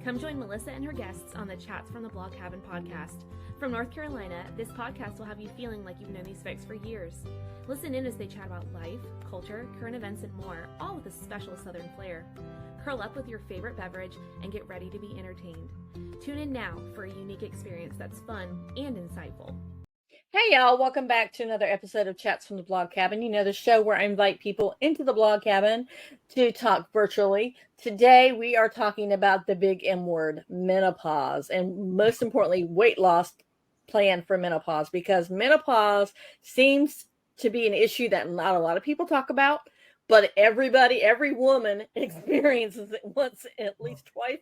Come join Melissa and her guests on the Chats from the Blog Cabin podcast. From North Carolina, this podcast will have you feeling like you've known these folks for years. Listen in as they chat about life, culture, current events, and more, all with a special Southern flair. Curl up with your favorite beverage and get ready to be entertained. Tune in now for a unique experience that's fun and insightful. Hey y'all, welcome back to another episode of Chats from the Blog Cabin. You know, the show where I invite people into the blog cabin to talk virtually. Today we are talking about the big M word, menopause, and most importantly, weight loss plan for menopause, because menopause seems to be an issue that not a lot of people talk about, but every woman experiences it once, at least twice.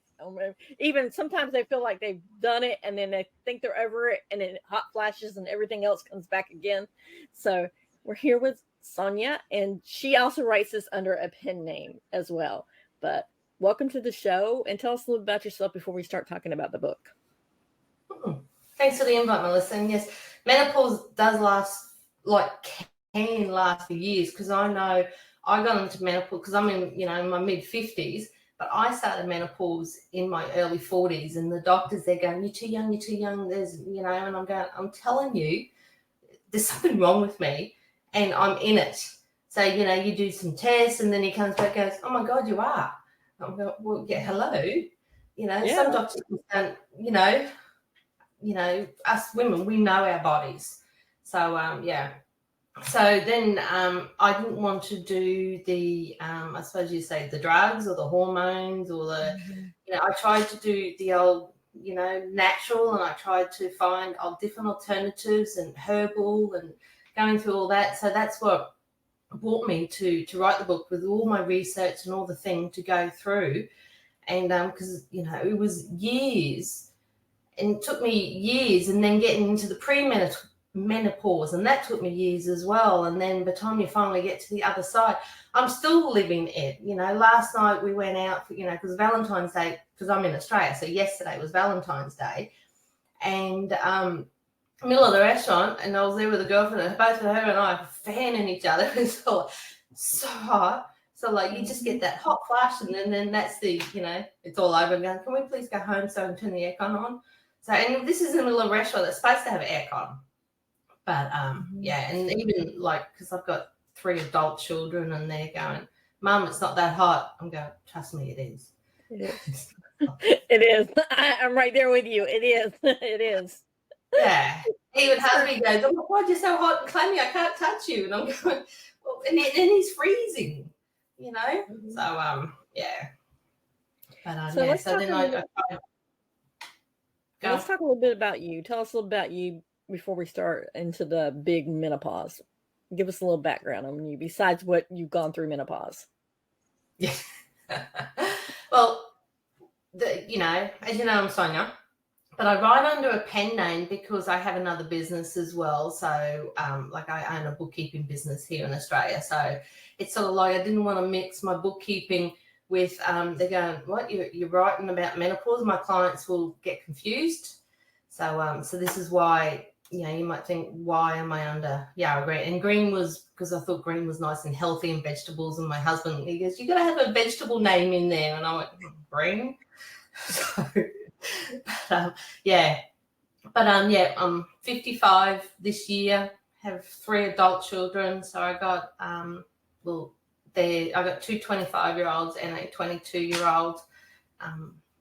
Even sometimes they feel like they've done it and then they think they're over it and then hot flashes and everything else comes back again. So we're here with Sonya, and she also writes this under a pen name as well. But welcome to the show, and tell us a little about yourself before we start talking about the book. Thanks for the invite, Melissa. And yes, menopause does can last for years, because I know I got into menopause because I'm in my mid 50s, but I started menopause in my early 40s, and the doctors, they're going, you're too young, there's, and I'm going, I'm telling you, there's something wrong with me and I'm in it. So, you do some tests and then he comes back and goes, oh my God, you are. I'm going, well, yeah, hello. Some doctors, us women, we know our bodies. So, So then I didn't want to do the, I suppose you say, the drugs or the hormones or the, I tried to do the old, natural, and I tried to find different alternatives and herbal and going through all that. So that's what brought me to write the book, with all my research and all the thing to go through. And because, it was years, and it took me years, and then getting into the menopause, and that took me years as well. And then by the time you finally get to the other side, I'm still living it. Last night we went out for, because Valentine's Day, because I'm in Australia, so yesterday was Valentine's Day, and middle of the restaurant, and I was there with a girlfriend, and both of her and I were fanning each other. It's so hot. So you just get that hot flash, and then that's the, it's all over. And going, can we please go home so I can turn the aircon on? So, and this is in the middle of a restaurant that's supposed to have aircon. But and even because I've got 3 adult children, and they're going, Mum, it's not that hot. I'm going, trust me, it is. It is. It is. I'm right there with you. It is. It is. Yeah. Even husband goes, oh, why are you so hot and clammy? I can't touch you. And I'm going, well, and he's freezing, So yeah. But so let's talk a little bit about you. Tell us a little about you before we start into the big menopause. Give us a little background on you besides what you've gone through menopause. Yeah. Well, as you know, I'm Sonya, but I write under a pen name because I have another business as well. So I own a bookkeeping business here in Australia. So it's sort of I didn't want to mix my bookkeeping with, they're going, what, you're writing about menopause? My clients will get confused. So this is why, you might think, why am I under Yarra Green? And green was because I thought green was nice and healthy, and vegetables. And my husband, he goes, you got to have a vegetable name in there. And I went, green? So, I'm 55 this year, have 3 adult children. So I got, I got 2 25-year-olds and a 22-year-old.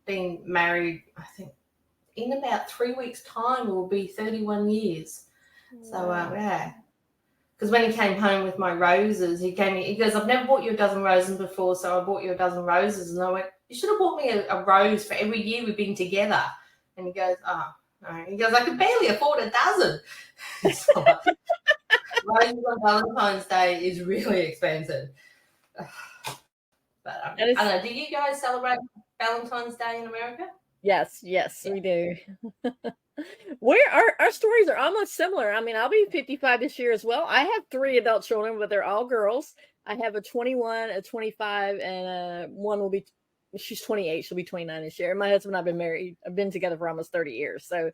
Been married, I think, in about 3 weeks' time, it will be 31 years. Wow. So, because when he came home with my roses, he goes, I've never bought you a dozen roses before, so I bought you a dozen roses. And I went, you should have bought me a rose for every year we've been together. And he goes, oh, no. He goes, I could barely afford a dozen. So, roses on Valentine's Day is really expensive. But I don't know, do you guys celebrate Valentine's Day in America? Yes, we do. Our stories are almost similar. I mean, I'll be 55 this year as well. I have 3 adult children, but they're all girls. I have a 21, a 25, and one will be she's 28. She'll be 29 this year. And my husband and I've been together for almost 30 years. So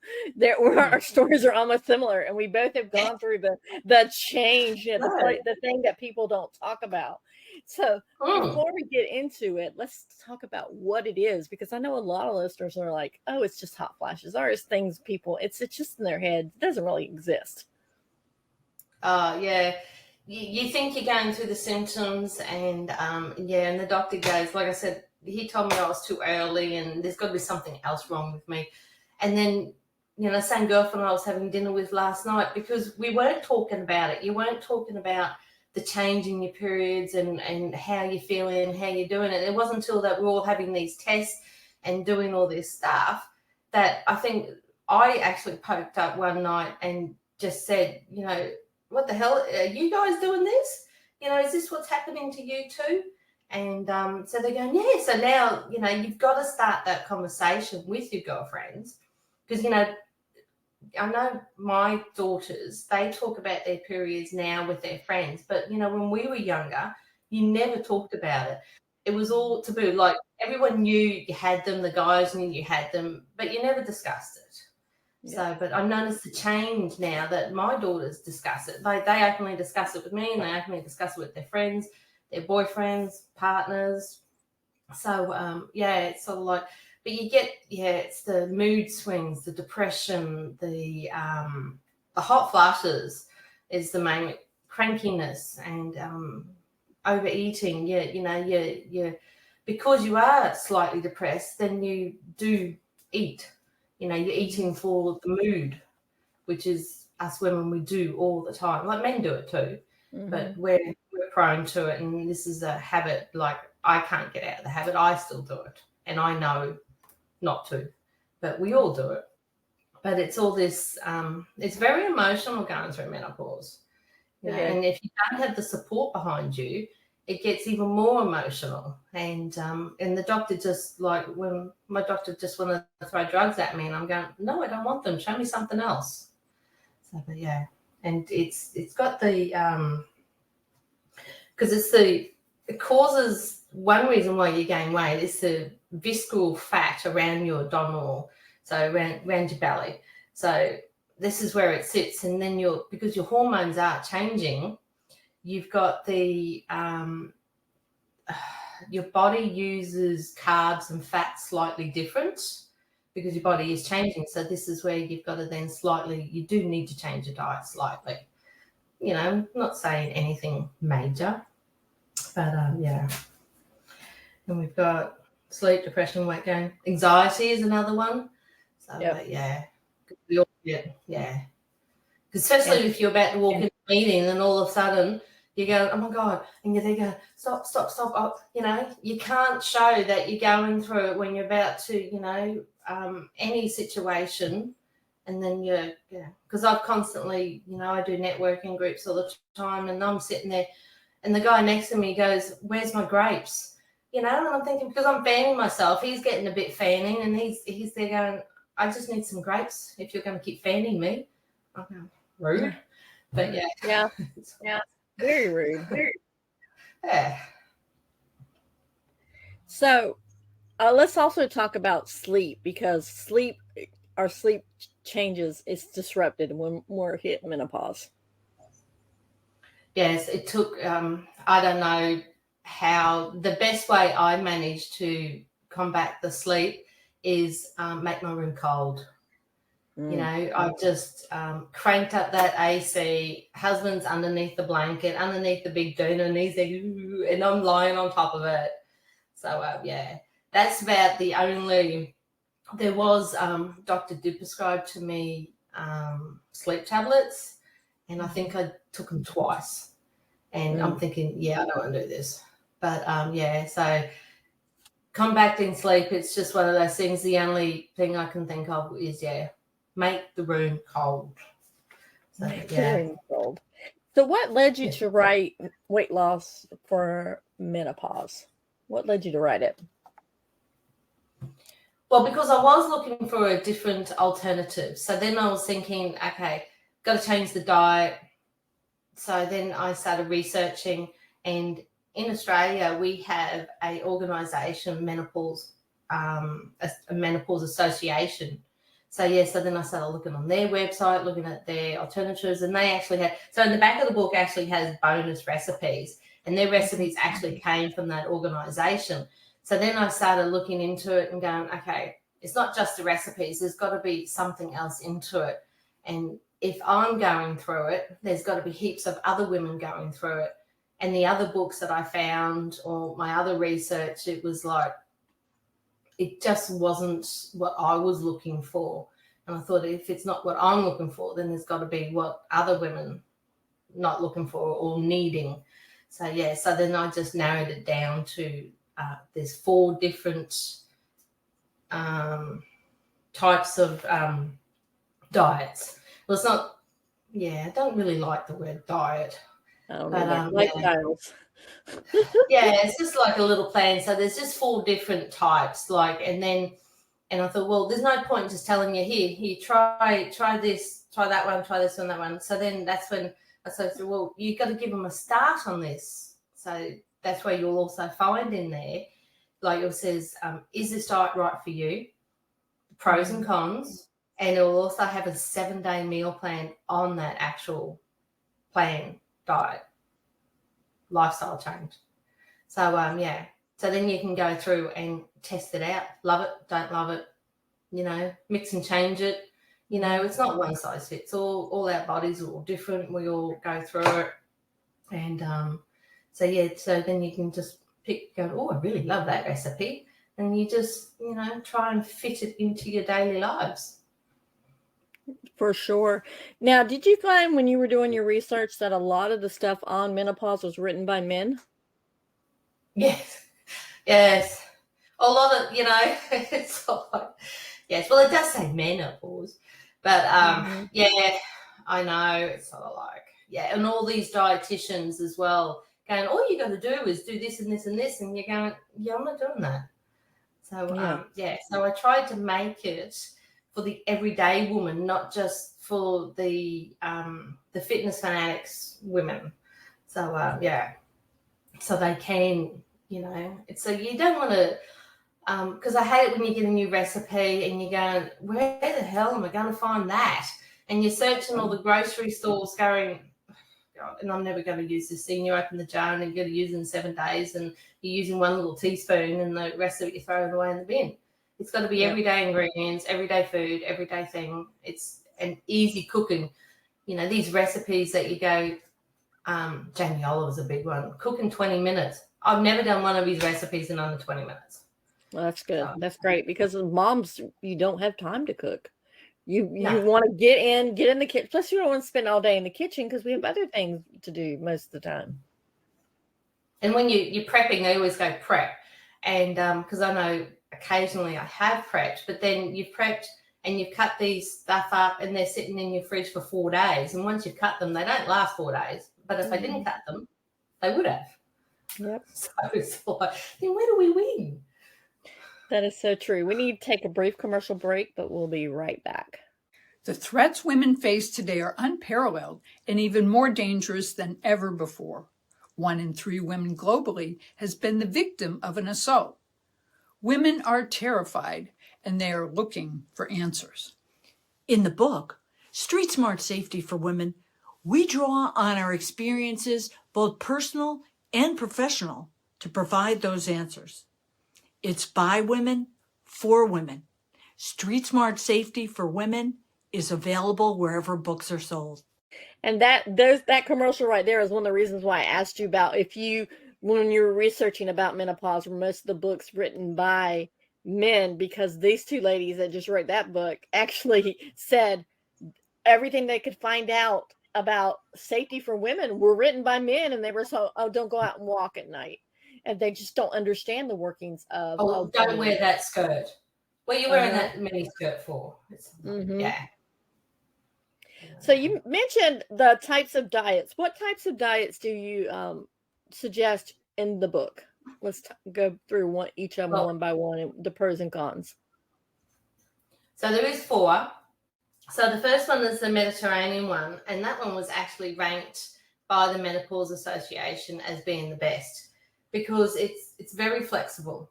our stories are almost similar. And we both have gone through the change, the thing that people don't talk about. So before we get into it, let's talk about what it is, because I know a lot of listeners are like, oh, it's just hot flashes, or it's things it's just in their head. It doesn't really exist. Yeah. You think you're going through the symptoms, and and the doctor goes, like I said, he told me I was too early and there's got to be something else wrong with me. And then, same girlfriend I was having dinner with last night, because we weren't talking about it. You weren't talking about the change in your periods and how you're feeling and how you're doing it. It wasn't until that we're all having these tests and doing all this stuff that I think I actually poked up one night and just said, what the hell, are you guys doing this? Is this what's happening to you too? And so they're going, yeah. So now, you've got to start that conversation with your girlfriends, because, I know my daughters, they talk about their periods now with their friends. But, when we were younger, you never talked about it. It was all taboo. Like, everyone knew you had them, the guys knew you had them, but you never discussed it. Yeah. So, but I noticed the change now that my daughters discuss it. They openly discuss it with me, and they openly discuss it with their friends, their boyfriends, partners. So, it's sort of like, but you get, it's the mood swings, the depression, the hot flashes is the main, crankiness, and overeating. Yeah, because you are slightly depressed, then you do eat. You're eating for the mood, which is us women, we do all the time. Like, men do it too, but we're prone to it, and this is a habit. Like, I can't get out of the habit. I still do it, and I know not to, but we all do it. But it's all this, it's very emotional going through menopause. And if you don't have the support behind you, it gets even more emotional. And the doctor just, like, when my doctor just wanted to throw drugs at me, and I'm going, no, I don't want them. Show me something else. So, but yeah, and it's got the, because it causes, one reason why you gain weight is the visceral fat around your abdominal, so around your belly. So this is where it sits, and then because your hormones are changing, you've got the your body uses carbs and fats slightly different because your body is changing. So this is where you've got to then you do need to change your diet slightly. I'm not saying anything major, but yeah. And we've got sleep, depression, weight gain, anxiety is another one. So yeah, we all get, yeah. Especially if you're about to walk into a meeting and all of a sudden you go, oh my God, and you're there going, stop. Oh, you can't show that you're going through it when you're about to, any situation. And then because I've constantly, I do networking groups all the time, and I'm sitting there and the guy next to me goes, where's my grapes? And I'm thinking, because I'm fanning myself, he's getting a bit fanning, and he's there going, I just need some grapes if you're going to keep fanning me. Okay. Rude. But yeah. Yeah. Very rude. Yeah. So let's also talk about sleep, because our sleep changes, it's disrupted when we're hit menopause. Yes, it took, I don't know how, the best way I managed to combat the sleep is make my room cold. I just cranked up that AC, husband's underneath the blanket, underneath the big doona, and he's there, and I'm lying on top of it. So, that's about the only, there was, doctor did prescribe to me sleep tablets, and I think I took them twice. And I'm thinking, I don't want to do this. But, so combating sleep, it's just one of those things. The only thing I can think of is, make the room cold. So, make the room cold. So what led you to write Weight Loss for Menopause? What led you to write it? Well, because I was looking for a different alternative. So then I was thinking, okay, got to change the diet. So then I started researching, and in Australia, we have a organisation, Menopause, a Menopause Association. So then I started looking on their website, looking at their alternatives, and they actually had, so in the back of the book actually has bonus recipes, and their recipes actually came from that organisation. So then I started looking into it and going, okay, it's not just the recipes, there's got to be something else into it. And if I'm going through it, there's got to be heaps of other women going through it. And the other books that I found or my other research, it was like, it just wasn't what I was looking for. And I thought, if it's not what I'm looking for, then there's got to be what other women not looking for or needing. So then I just narrowed it down to there's 4 different types of diets. Well, it's not, I don't really like the word diet. I don't know, lifestyles. It's just like a little plan. So there's just 4 different types, and I thought, well, there's no point just telling you, here, try this, try that one, try this one, that one. So then that's when I said, well, you've got to give them a start on this. So that's where you'll also find in there, like it says, is this diet right for you? Pros and cons. And it will also have a 7-day meal plan on that actual plan, diet, lifestyle change. So, so then you can go through and test it out. Love it, don't love it, mix and change it. It's not one size fits all. All our bodies are all different. We all go through it. And so then you can just go, I really love that recipe. And you just, try and fit it into your daily lives. For sure. Now, did you find when you were doing your research that a lot of the stuff on menopause was written by men? Yes. A lot of, it's like, yes. Well, it does say menopause, but I know it's sort of like, and all these dietitians as well going, all you got to do is do this and this and this, and you're going, I'm not doing that. So so I tried to make it for the everyday woman, not just for the fitness fanatics women. So so they can, so you don't want to, because I hate it when you get a new recipe and you're going, where the hell am I going to find that? And you're searching all the grocery stores going, God, and I'm never going to use this thing. You open the jar and you're going to use it in 7 days, and you're using 1 little teaspoon, and the rest of it you throw it away in the bin. It's got to be everyday ingredients, everyday food, everyday thing. It's an easy cooking. These recipes that you go, Jamie Oliver's a big one. Cook in 20 minutes. I've never done one of these recipes in under 20 minutes. Well, that's good. That's great, because as moms, you don't have time to cook. You want to get in the kitchen. Plus, you don't want to spend all day in the kitchen because we have other things to do most of the time. And when you're prepping, they always go prep. And because I know occasionally I have prepped, but then you've prepped and you've cut these stuff up and they're sitting in your fridge for 4 days. And once you've cut them, they don't last 4 days. But if I didn't cut them, they would have. Yep. So it's like, then where do we win? That is so true. We need to take a brief commercial break, but we'll be right back. The threats women face today are unparalleled and even more dangerous than ever before. 1 in 3 women globally has been the victim of an assault. Women are terrified and they are looking for answers. In the book, Street Smart Safety for Women, we draw on our experiences, both personal and professional, to provide those answers. It's by women, for women. Street Smart Safety for Women is available wherever books are sold. And that commercial right there is one of the reasons why I asked you about when you were researching about menopause, were most of the books written by men, because these 2 ladies that just wrote that book actually said everything they could find out about safety for women were written by men, and they were don't go out and walk at night. And they just don't understand the workings of. Don't wear that skirt. What are you wearing that mini skirt for? So you mentioned the types of diets. What types of diets do you suggest in the book? Let's go through each of them one by one, the pros and cons. So there is 4. So the first one is the Mediterranean one, and that one was actually ranked by the Menopause Association as being the best. because it's very flexible.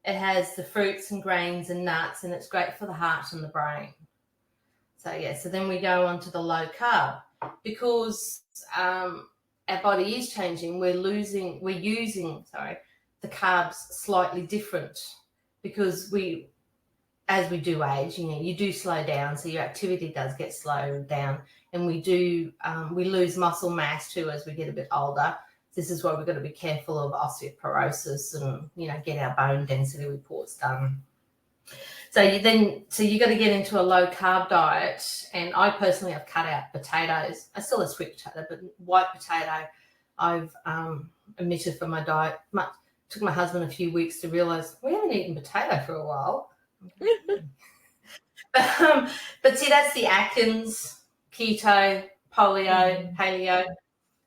It has the fruits and grains and nuts, and it's great for the heart and the brain. So yeah, so then we go on to the low carb because our body is changing. We're using the carbs slightly different because as we do age, you do slow down, so your activity does get slowed down, and we lose muscle mass too as we get a bit older. This is why we've got to be careful of osteoporosis and get our bone density reports done. So you got to get into a low carb diet, and I personally have cut out potatoes. I still have sweet potato, but white potato I've omitted from my diet. Took my husband a few weeks to realize we haven't eaten potato for a while. But see, that's the Atkins, keto, paleo.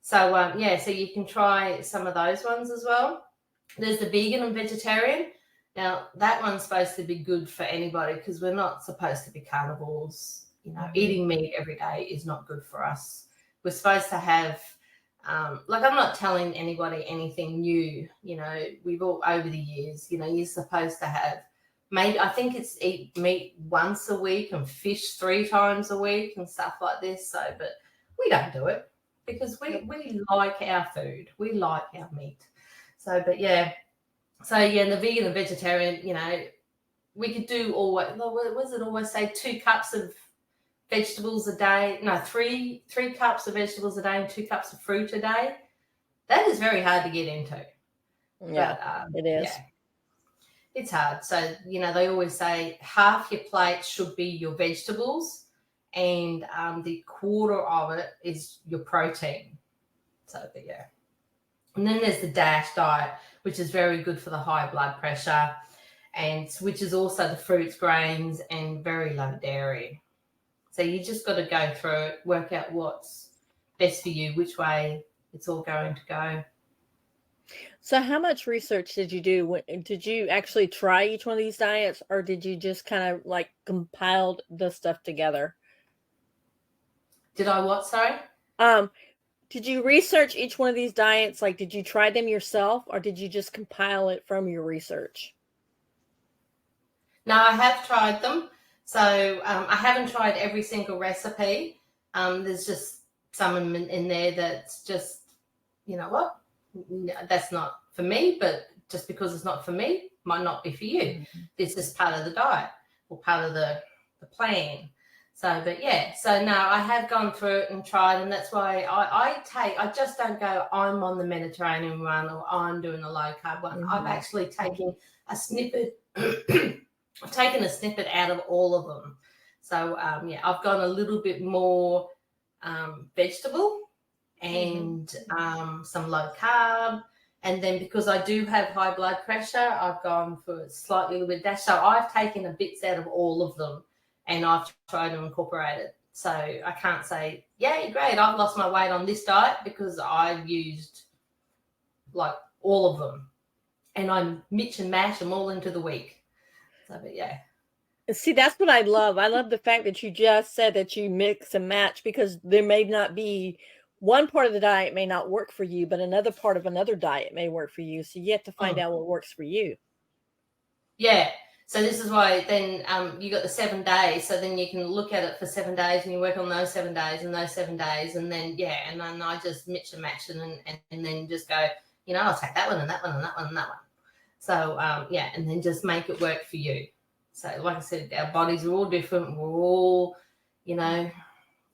So so you can try some of those ones as well. There's the vegan and vegetarian. Now that one's supposed to be good for anybody because we're not supposed to be carnivores. Eating meat every day is not good for us. We're supposed to have I'm not telling anybody anything new. We've all over the years, you're supposed to have maybe, I think it's eat meat once a week and fish 3 times a week and stuff like this. So, but we don't do it because we like our food. We like our meat. So, but yeah. So, yeah, the vegan and vegetarian, we could do what does it always say? 2 cups of vegetables a day. No, 3 cups of vegetables a day and 2 cups of fruit a day. That is very hard to get into. Yeah, but, it is. Yeah. It's hard. So, they always say half your plate should be your vegetables and the quarter of it is your protein. So, but yeah. And then there's the DASH diet, which is very good for the high blood pressure, and which is also the fruits, grains, and very low dairy. So you just got to go through it, work out what's best for you, which way it's all going to go. So how much research did you do? Did you actually try each one of these diets, or did you just kind of compiled the stuff together? Did I what, sorry? Did you research each one of these diets? Did you try them yourself, or did you just compile it from your research? No, I have tried them. So I haven't tried every single recipe. There's just some in there that's just, that's not for me, but just because it's not for me, might not be for you. Mm-hmm. This is part of the diet or part of the plan. So, but yeah, so no, I have gone through it and tried, and that's why I just don't go, I'm on the Mediterranean one or I'm doing a low carb one. Mm-hmm. I've actually taken a snippet. I've taken a snippet out of all of them. So, I've gone a little bit more vegetable and some low carb. And then because I do have high blood pressure, I've gone for slightly a little bit DASH. So I've taken a bits out of all of them and I've tried to incorporate it. So I can't say, yay, great, I've lost my weight on this diet because I've used all of them. And I mix and mash them all into the week. So, but yeah. See, that's what I love. I love the fact that you just said that you mix and match, because there may not be one part of the diet may not work for you, but another part of another diet may work for you. So you have to find out what works for you. Yeah. So this is why then you got the 7 days. So then you can look at it for 7 days and you work on those 7 days and those 7 days. And then, and then I just mix and match and then just go, I'll take that one and that one and that one and that one. So, and then just make it work for you. So, like I said, our bodies are all different. We're all,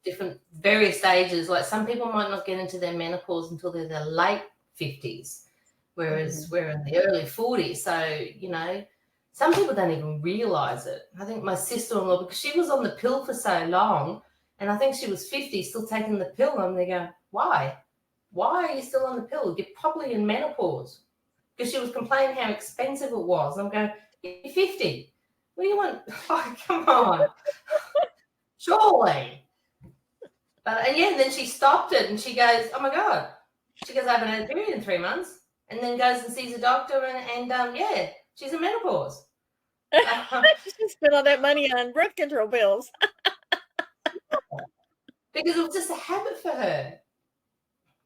different, various stages. Like some people might not get into their menopause until they're in their late 50s, whereas we're in the early 40s. So, some people don't even realize it. I think my sister-in-law, because she was on the pill for so long, and I think she was 50, still taking the pill, and they go, why? Why are you still on the pill? You're probably in menopause. Because she was complaining how expensive it was. I'm going, you're 50. What do you want? Oh, come on. Surely. But, and then she stopped it and she goes, oh, my God. She goes, I haven't had a period in 3 months. And then goes and sees a doctor and she's in menopause. She spent all that money on birth control pills. Because it was just a habit for her.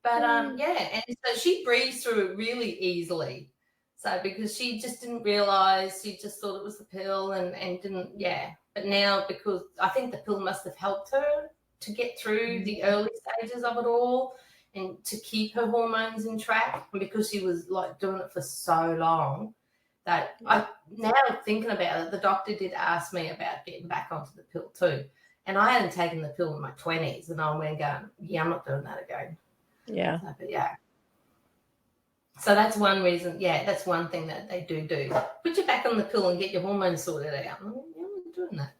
But yeah, and so she breezed through it really easily. So because she just didn't realize, she just thought it was the pill and didn't, yeah. But now, because I think the pill must have helped her to get through the early stages of it all and to keep her hormones in track, because she was like doing it for so long that I now thinking about it, the doctor did ask me about getting back onto the pill too. And I hadn't taken the pill in my 20s, and I went going, yeah, I'm not doing that again. Yeah. So, but yeah. So that's one reason. Yeah, that's one thing that they do. Put you back on the pill and get your hormones sorted out. I'm not doing that.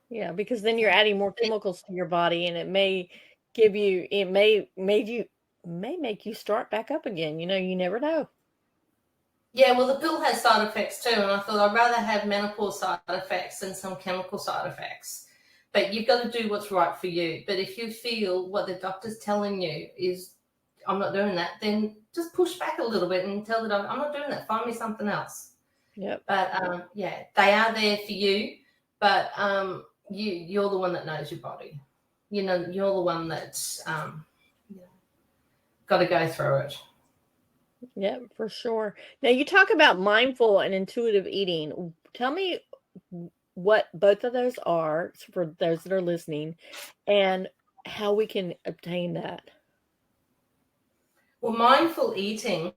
Yeah, because then you're adding more chemicals to your body, and it may give you, it may make you start back up again. You never know. Yeah, well, the pill has side effects too, and I thought I'd rather have menopause side effects than some chemical side effects. But you've got to do what's right for you. But if you feel what the doctor's telling you is, I'm not doing that, then just push back a little bit and tell the doctor, I'm not doing that. Find me something else. Yep. But yeah, they are there for you, but you're the one that knows your body. You're the one that's got to go through it. Yeah, for sure. Now you talk about mindful and intuitive eating. Tell me what both of those are for those that are listening, and how we can obtain that. Well, mindful eating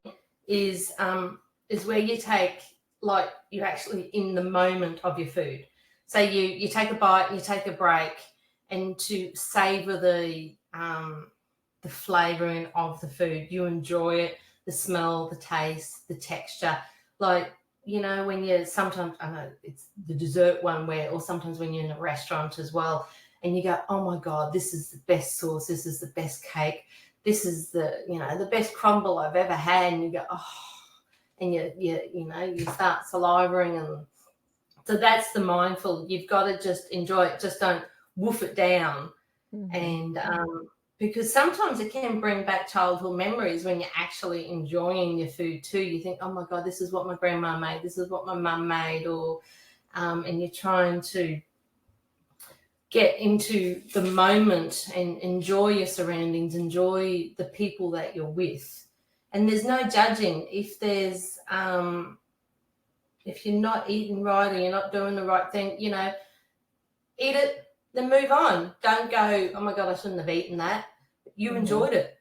is where you take, like, you're actually in the moment of your food. So you take a bite and you take a break, and to savor the flavoring of the food. You enjoy it, the smell, the taste, the texture. Like, when you sometimes, I know it's the dessert one or sometimes when you're in a restaurant as well, and you go, oh my God, this is the best sauce, this is the best cake, this is the best crumble I've ever had, and you go, oh, and you start salivating, and so that's the mindful. You've got to just enjoy it, just don't woof it down. And because sometimes it can bring back childhood memories when you're actually enjoying your food too. You think, oh my God, this is what my grandma made, this is what my mum made, or and you're trying to get into the moment and enjoy your surroundings, enjoy the people that you're with. And there's no judging if there's if you're not eating right or you're not doing the right thing, eat it, then move on. Don't go, oh my God, I shouldn't have eaten that. You enjoyed it.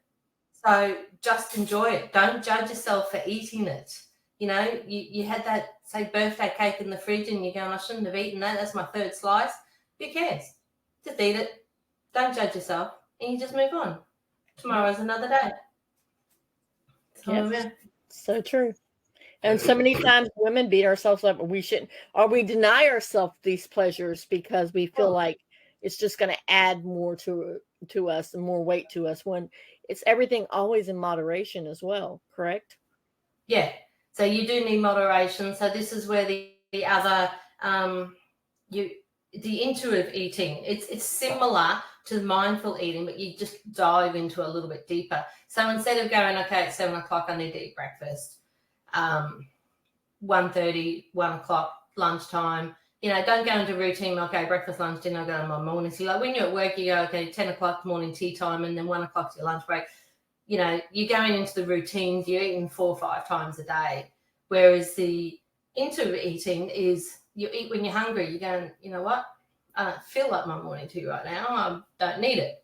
So just enjoy it. Don't judge yourself for eating it. You had that, say, birthday cake in the fridge and you're going, I shouldn't have eaten that. That's my third slice. Who cares? Just eat it. Don't judge yourself. And you just move on. Tomorrow's another day. Yes. So true. And so many times women beat ourselves up, we shouldn't, or we deny ourselves these pleasures because we feel like it's just going to add more to us and more weight to us, when it's everything always in moderation as well. Correct? Yeah. So you do need moderation. So this is where the other, the intuitive eating, it's similar to mindful eating, but you just dive into a little bit deeper. So instead of going, okay, at 7 o'clock, I need to eat breakfast. 1:30, 1 o'clock, lunchtime. Don't go into routine, okay, breakfast, lunch, dinner, go to my morning. So like when you're at work, you go, okay, 10 o'clock morning tea time, and then 1 o'clock's your lunch break. You're going into the routines, you're eating 4 or 5 times a day. Whereas the intuitive eating is you eat when you're hungry. You're going, you know what? I don't feel like my morning tea right now. I don't need it.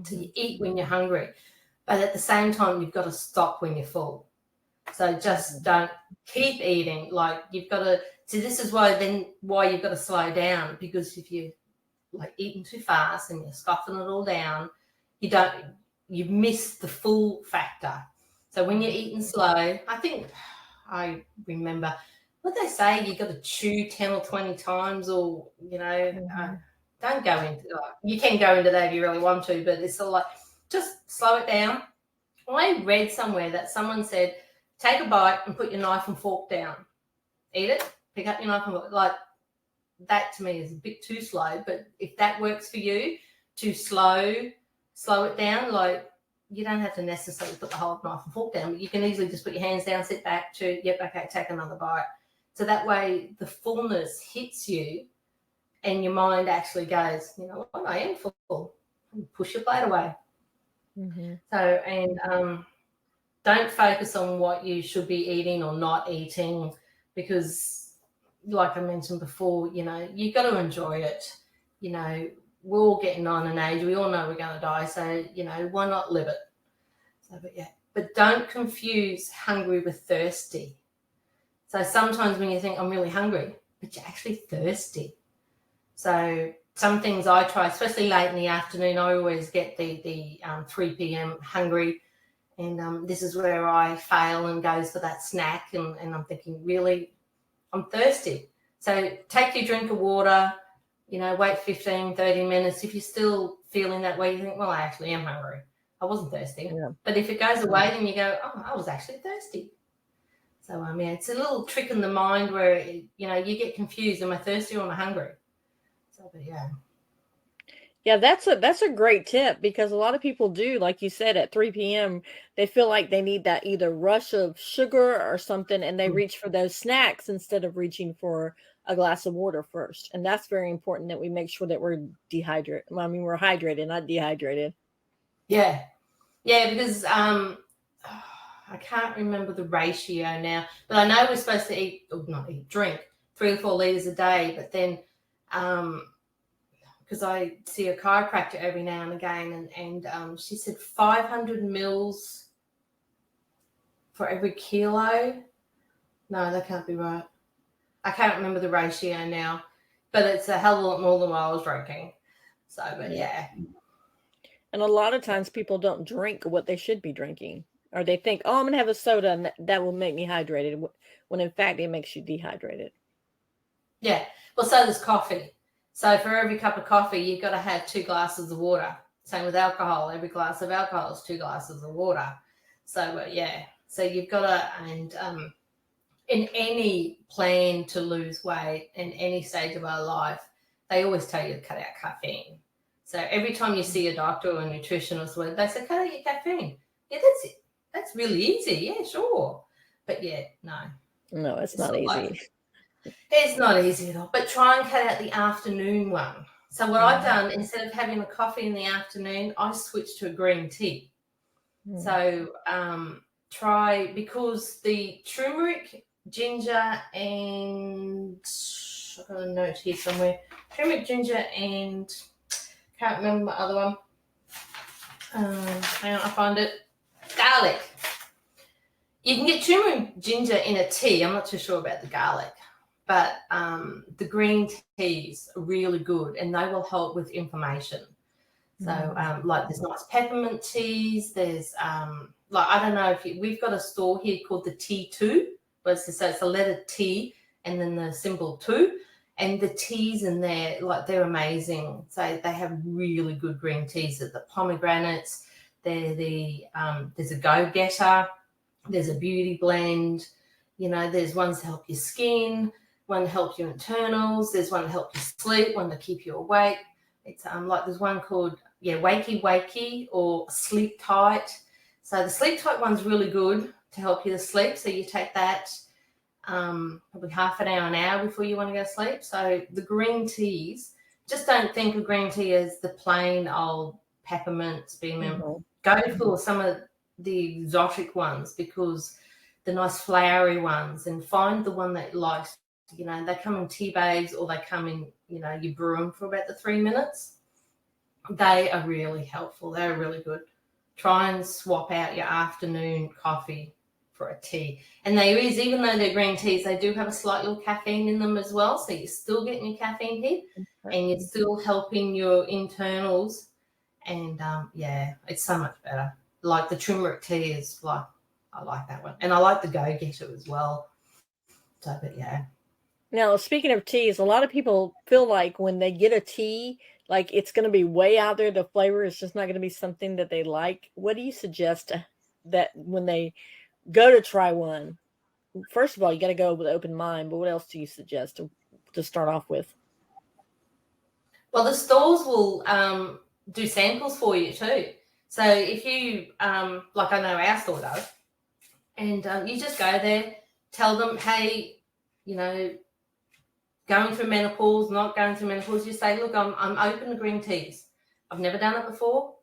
So you eat when you're hungry. But at the same time, you've got to stop when you're full. So just don't keep eating. Like, you've got to, so this is why you've got to slow down, because if you like eating too fast and you're scoffing it all down, you miss the full factor. So when you're eating slow, I remember what they say, you got to chew 10 or 20 times, or, don't go into, you can go into that if you really want to, but it's all like, just slow it down. I read somewhere that someone said, take a bite and put your knife and fork down. Eat it, pick up your knife and fork. Like, that to me is a bit too slow, but if that works for you to slow it down, like, you don't have to necessarily put the whole knife and fork down, but you can easily just put your hands down, sit back, chew, yep, okay, take another bite. So that way the fullness hits you and your mind actually goes, you know what, I am full. Push your plate away. So, and don't focus on what you should be eating or not eating, because like I mentioned before, you got to enjoy it. We're all getting on in age. We all know we're going to die. So, why not live it? So, but don't confuse hungry with thirsty. So sometimes when you think I'm really hungry, but you're actually thirsty. So some things I try, especially late in the afternoon, I always get the 3 p.m. hungry. And this is where I fail and goes for that snack. And I'm thinking, really, I'm thirsty. So take your drink of water, wait 15, 30 minutes. If you're still feeling that way, you think, well, I actually am hungry. I wasn't thirsty. Yeah. But if it goes away, then you go, oh, I was actually thirsty. So, it's a little trick in the mind where, you get confused. Am I thirsty or am I hungry? So, but yeah. Yeah, that's a great tip, because a lot of people do, like you said, at 3 p.m., they feel like they need that either rush of sugar or something, and they reach for those snacks instead of reaching for a glass of water first. And that's very important, that we make sure that we're dehydrated. We're hydrated, not dehydrated. Yeah. Yeah, because I can't remember the ratio now, but I know we're supposed to drink 3 or 4 liters a day, but then because I see a chiropractor every now and again, and she said 500 mils for every kilo. No, that can't be right. I can't remember the ratio now, but it's a hell of a lot more than what I was drinking. So, but yeah. And a lot of times people don't drink what they should be drinking, or they think, oh, I'm going to have a soda and that will make me hydrated, when in fact it makes you dehydrated. Yeah. Well, so does coffee. So for every cup of coffee, you've got to have 2 glasses of water. Same with alcohol. Every glass of alcohol is 2 glasses of water. So, yeah. So you've got to, and in any plan to lose weight in any stage of our life, they always tell you to cut out caffeine. So every time you see a doctor or a nutritionist, they say, cut out your caffeine. Yeah, that's it. That's really easy. Yeah, sure. But yeah, no. No, it's not easy. It's not easy at all. But try and cut out the afternoon one. So what I've done, instead of having a coffee in the afternoon, I switched to a green tea. So try, because the turmeric, ginger, and I've got a note here somewhere. Turmeric, ginger, and can't remember my other one. Hang on, I find it. Garlic. You can get turmeric, ginger in a tea. I'm not too sure about the garlic, but the green teas are really good, and they will help with inflammation. So, like there's nice peppermint teas. There's like, I don't know if we've got a store here called the T2, but so it's a letter T and then the symbol 2. And the teas in there, like, they're amazing. So they have really good green teas. The pomegranates, they're there's a go-getter, there's a beauty blend. There's ones to help your skin, one to help your internals. There's one to help you sleep, one to keep you awake. It's like there's one called Wakey or Sleep Tight. So the Sleep Tight one's really good to help you to sleep. So you take that probably half an hour before you want to go to sleep. So the green teas, just don't think of green tea as the plain old peppermint, spearmint. Go for some of the exotic ones, because the nice flowery ones, and find the one that likes, they come in tea bags, or they come in, you brew them for about the 3 minutes. They are really helpful. They're really good. Try and swap out your afternoon coffee for a tea. And even though they're green teas, they do have a slight little caffeine in them as well. So you're still getting your caffeine hit, and you're still helping your internals. And it's so much better. Like the turmeric tea is like, I like that one. And I like the go-getter as well. So, but yeah. Now, speaking of teas, a lot of people feel like when they get a tea, like it's going to be way out there. The flavor is just not going to be something that they like. What do you suggest that when they go to try one? First of all, you got to go with an open mind, but what else do you suggest to start off with? Well, the stores will do samples for you too. So if you, like I know our store does, and you just go there, tell them, hey, going through menopause, not going through menopause, you say, look, I'm open to green teas. I've never done it before.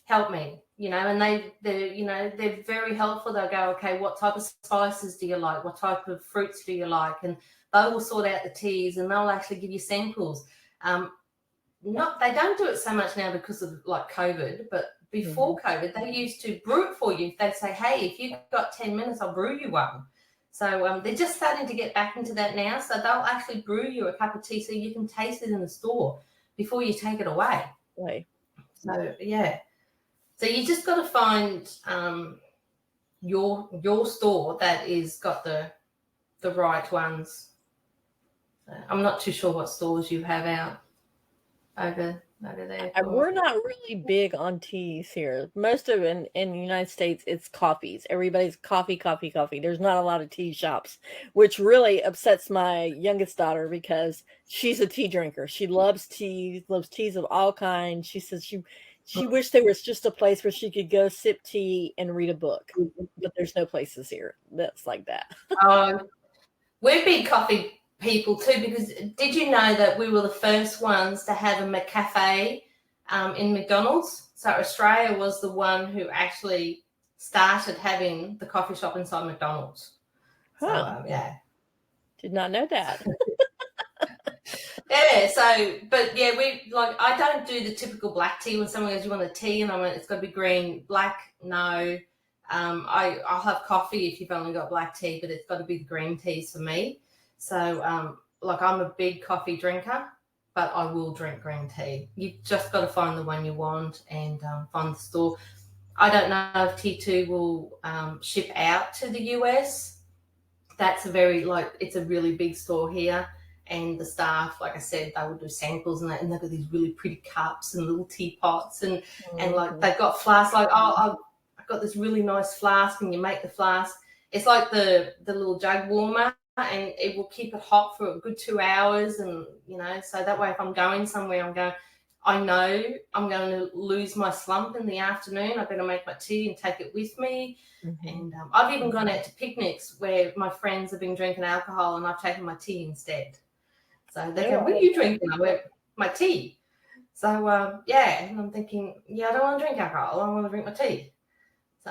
Help me. and they're very helpful. They'll go, okay, what type of spices do you like? What type of fruits do you like? And they will sort out the teas, and they'll actually give you samples. They don't do it so much now because of like COVID, but before COVID, they used to brew it for you. They'd say, hey, if you've got 10 minutes, I'll brew you one. So they're just starting to get back into that now. So they'll actually brew you a cup of tea so you can taste it in the store before you take it away. Right. So, yeah. So you just got to find your store that is got the right ones. So I'm not too sure what stores you have out over there. We're not really big on teas here. Most of in the United States, it's coffees. Everybody's coffee, coffee, coffee. There's not a lot of tea shops, which really upsets my youngest daughter because she's a tea drinker. She loves teas of all kinds. She says she wished there was just a place where she could go sip tea and read a book, but there's no places here that's like that. We're big coffee people too, because did you know that we were the first ones to have a McCafe in McDonald's? So Australia was the one who actually started having the coffee shop inside McDonald's. Huh. So, yeah. Did not know that. Yeah, so, but yeah, I don't do the typical black tea when someone goes, you want a tea? And I went, it's got to be green. Black, no. I'll have coffee if you've only got black tea, but it's got to be the green teas for me. So, I'm a big coffee drinker, but I will drink green tea. You've just got to find the one you want and find the store. I don't know if T2 will ship out to the US. That's it's a really big store here. And the staff, like I said, they will do samples and they've got these really pretty cups and little teapots and they've got flasks. Like, I've got this really nice flask, and you make the flask. It's like the little jug warmer, and it will keep it hot for a good 2 hours. And, so that way if I'm going somewhere, I know I'm going to lose my slump in the afternoon. I better make my tea and take it with me. Mm-hmm. And I've even gone out to picnics where my friends have been drinking alcohol and I've taken my tea instead. So they go, what are you drinking? I went, my tea. So, and I'm thinking, I don't want to drink alcohol. I want to drink my tea. So,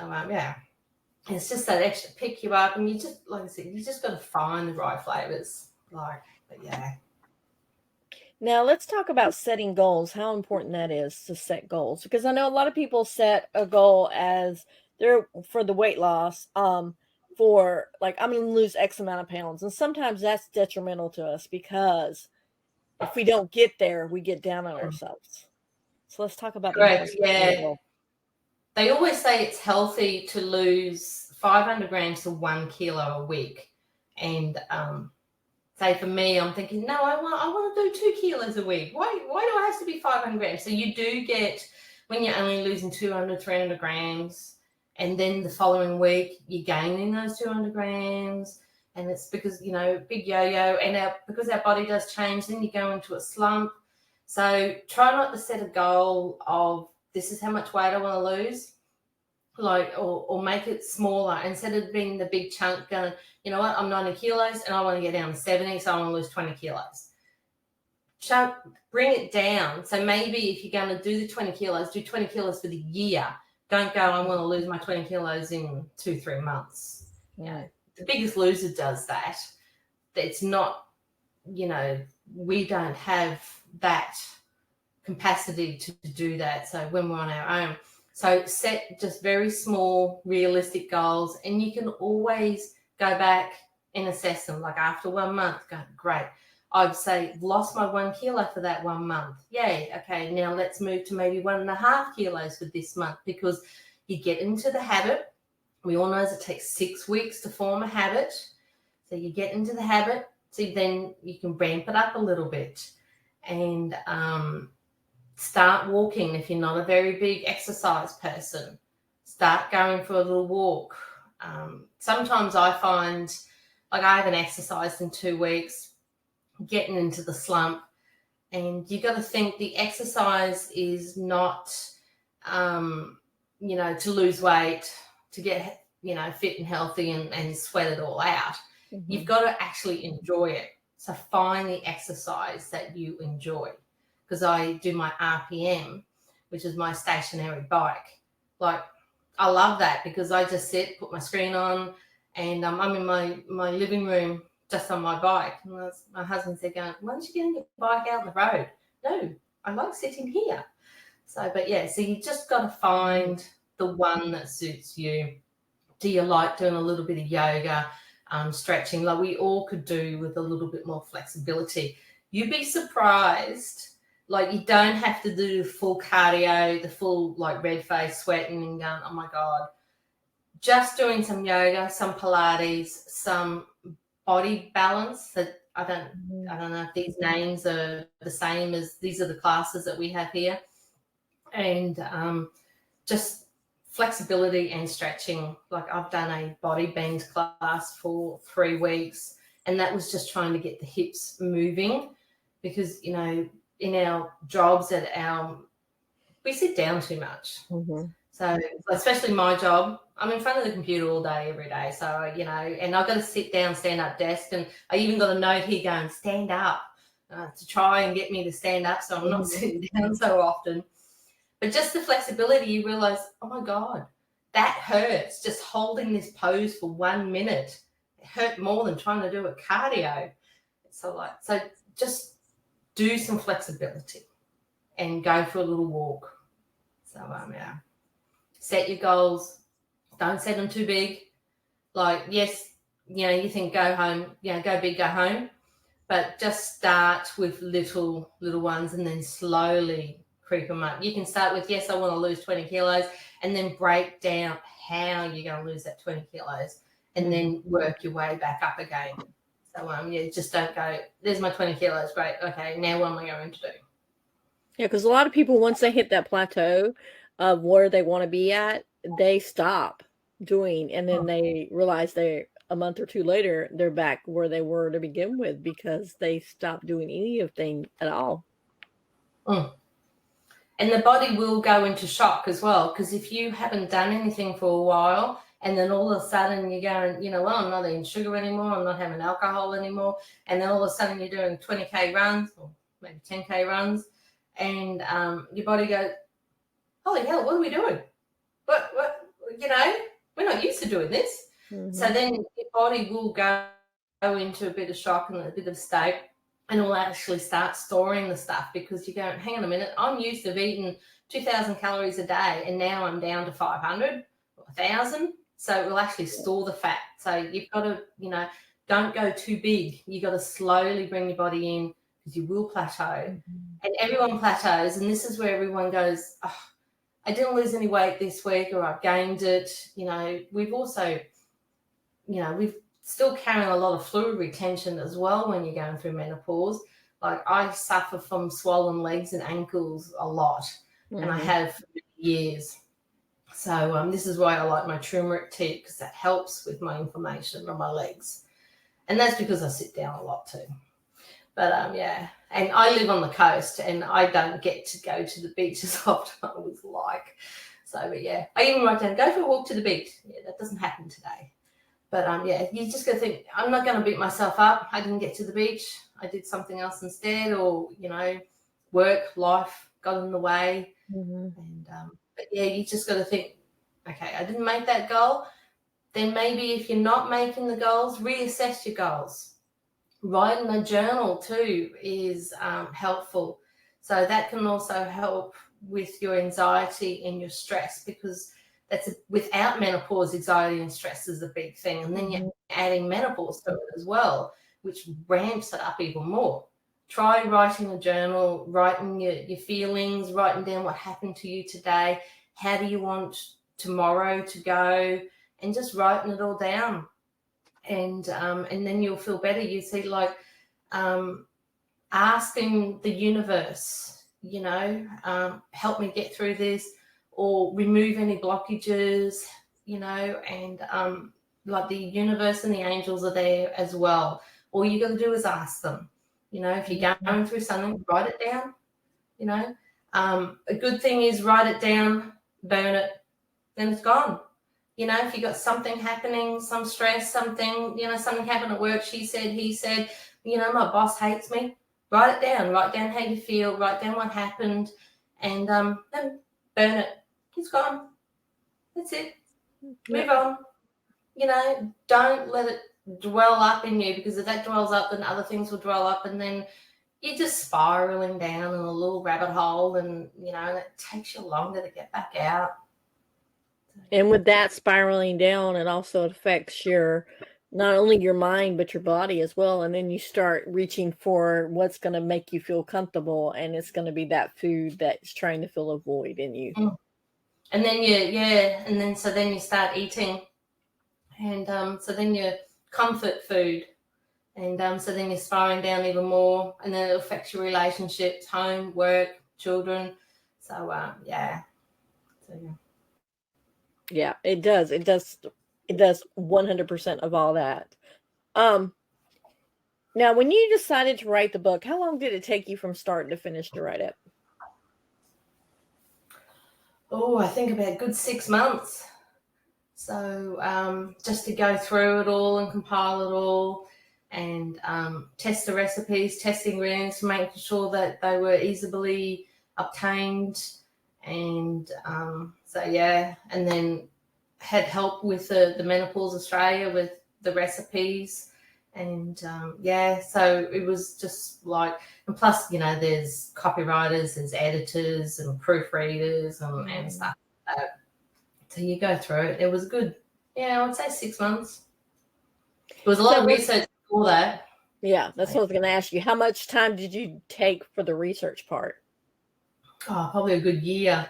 it's just that extra pick you up. And you just, like I said, you just got to find the right flavors. But yeah. Now, let's talk about setting goals, how important that is to set goals. Because I know a lot of people set a goal as for the weight loss, for I'm going to lose X amount of pounds. And sometimes that's detrimental to us because if we don't get there, we get down on ourselves. So let's talk about Correct. Yeah. They always say it's healthy to lose 500 grams to 1 kilo a week. And say for me, I'm thinking, no, I want to do 2 kilos a week. Why do I have to be 500 grams? So you do get, when you're only losing 200, 300 grams, and then the following week you're gaining those 200 grams. And it's because, big yo-yo, and because our body does change, then you go into a slump. So try not to set a goal of, this is how much weight I want to lose, or make it smaller instead of being the big chunk going, you know what, I'm 90 kilos and I want to get down to 70, so I want to lose 20 kilos. Bring it down. So maybe if you're going to do the 20 kilos, do 20 kilos for the year. Don't go, I want to lose my 20 kilos in 2-3 months. The Biggest Loser does that. It's not, we don't have that capacity to do that. So when we're on our own, so set just very small, realistic goals, and you can always go back and assess them. Like after 1 month, go, great. I'd say lost my 1 kilo for that 1 month. Yay. Okay. Now let's move to maybe 1.5 kilos for this month, because you get into the habit. We all know it takes 6 weeks to form a habit. So you get into the habit. So then you can ramp it up a little bit and start walking. If you're not a very big exercise person, start going for a little walk. Sometimes I find, I haven't exercised in 2 weeks, getting into the slump, and you got to think the exercise is not, to lose weight, to get, fit and healthy and sweat it all out. Mm-hmm. You've got to actually enjoy it. So find the exercise that you enjoy. Because I do my RPM, which is my stationary bike. Like, I love that because I just sit, put my screen on, and I'm in my living room just on my bike. And my husband said, going, why don't you get on your bike out on the road? No, I like sitting here. So, but yeah, so you just got to find the one that suits you. Do you like doing a little bit of yoga, stretching, like we all could do with a little bit more flexibility? You'd be surprised. Like, you don't have to do the full cardio, the full like red face, sweating and going, oh my God. Just doing some yoga, some Pilates, some body balance. That I don't know if these names are the same as these are the classes that we have here. And just flexibility and stretching. Like, I've done a body bend class for 3 weeks, and that was just trying to get the hips moving because, you know, in our jobs we sit down too much. So especially my job, I'm in front of the computer all day, every day. So, you know, and I've got to sit down, stand up desk. And I even got a note here going, stand up, to try and get me to stand up so I'm not sitting down so often. But just the flexibility, you realize, oh my God, that hurts. Just holding this pose for 1 minute, it hurt more than trying to do a cardio. So just do some flexibility and go for a little walk. So yeah. Set your goals. Don't set them too big. Like, yes, you know, you think go home, you know, go big, go home. But just start with little ones and then slowly creep them up. You can start with, yes, I want to lose 20 kilos, and then break down how you're going to lose that 20 kilos and then work your way back up again. So yeah, just don't go, there's my 20 kilos, great. Okay, now what am I going to do? Yeah, because a lot of people, once they hit that plateau of where they want to be at, they stop doing, and then they realize a month or two later, they're back where they were to begin with because they stopped doing anything at all. And the body will go into shock as well, because if you haven't done anything for a while and then all of a sudden you're going, you know, well, I'm not eating sugar anymore, I'm not having alcohol anymore, and then all of a sudden you're doing 20K runs or maybe 10K runs, and your body goes, holy hell, what are we doing? What, you know, we're not used to doing this. So then your body will go into a bit of shock and a bit of state, and will actually start storing the stuff because you go, hang on a minute, I'm used to eating 2,000 calories a day, and now I'm down to 500 or 1,000. So it will actually store the fat. So you've got to, you know, don't go too big. You've got to slowly bring your body in because you will plateau. And everyone plateaus, and this is where everyone goes, oh, I didn't lose any weight this week, or I've gained it. You know, we've also, you know, we've still carrying a lot of fluid retention as well when you're going through menopause. Like, I suffer from swollen legs and ankles a lot, and I have for years. So this is why I like my turmeric tea, because that helps with my inflammation on my legs. And that's because I sit down a lot too. But yeah, and I live on the coast, and I don't get to go to the beach as often as I would like. So, but yeah, I even write down, go for a walk to the beach. Yeah, that doesn't happen today. But yeah, you just got to think, I'm not going to beat myself up. I didn't get to the beach. I did something else instead, or, you know, work, life got in the way. And but yeah, you just got to think, okay, I didn't make that goal. Then maybe if you're not making the goals, reassess your goals. Writing a journal too is helpful. So that can also help with your anxiety and your stress, because without menopause, anxiety and stress is a big thing. And then you're adding menopause to it as well, which ramps it up even more. Try writing a journal, writing your feelings, writing down what happened to you today. How do you want tomorrow to go? And just writing it all down. And then you'll feel better. You see, like, asking the universe, you know, help me get through this, or remove any blockages, you know, and like the universe and the angels are there as well. All you got to do is ask them. You know, if you're going through something, write it down. You know, a good thing is write it down, burn it, then it's gone. You know, if you got something happening, some stress, something, you know, something happened at work, she said, he said, you know, my boss hates me. Write it down. Write down how you feel. Write down what happened, and then burn it. It's gone. That's it. Move on. Don't let it dwell up in you, because if that dwells up, then other things will dwell up, and then you're just spiraling down in a little rabbit hole, and it takes you longer to get back out. And with that spiraling down, it also affects not only your mind, but your body as well. And then you start reaching for what's going to make you feel comfortable. And it's going to be that food that's trying to fill a void in you. And then so then you start eating. And so then your comfort food. And so then you're spiraling down even more. And then it affects your relationships, home, work, children. So, yeah. Yeah, it does. It does 100% of all that. Now, when you decided to write the book, how long did it take you from start to finish to write it? Oh, I think about a good 6 months. So just to go through it all and compile it all, and test the recipes, test ingredients, making sure that they were easily obtained. And so, yeah, and then had help with the Menopause Australia with the recipes. And yeah, so it was just like, and plus, there's copywriters, there's editors and proofreaders and stuff like that. So you go through it. It was good. Yeah, I would say 6 months. There was a lot of research before that. Yeah, that's what I was going to ask you. How much time did you take for the research part? Oh, probably a good year.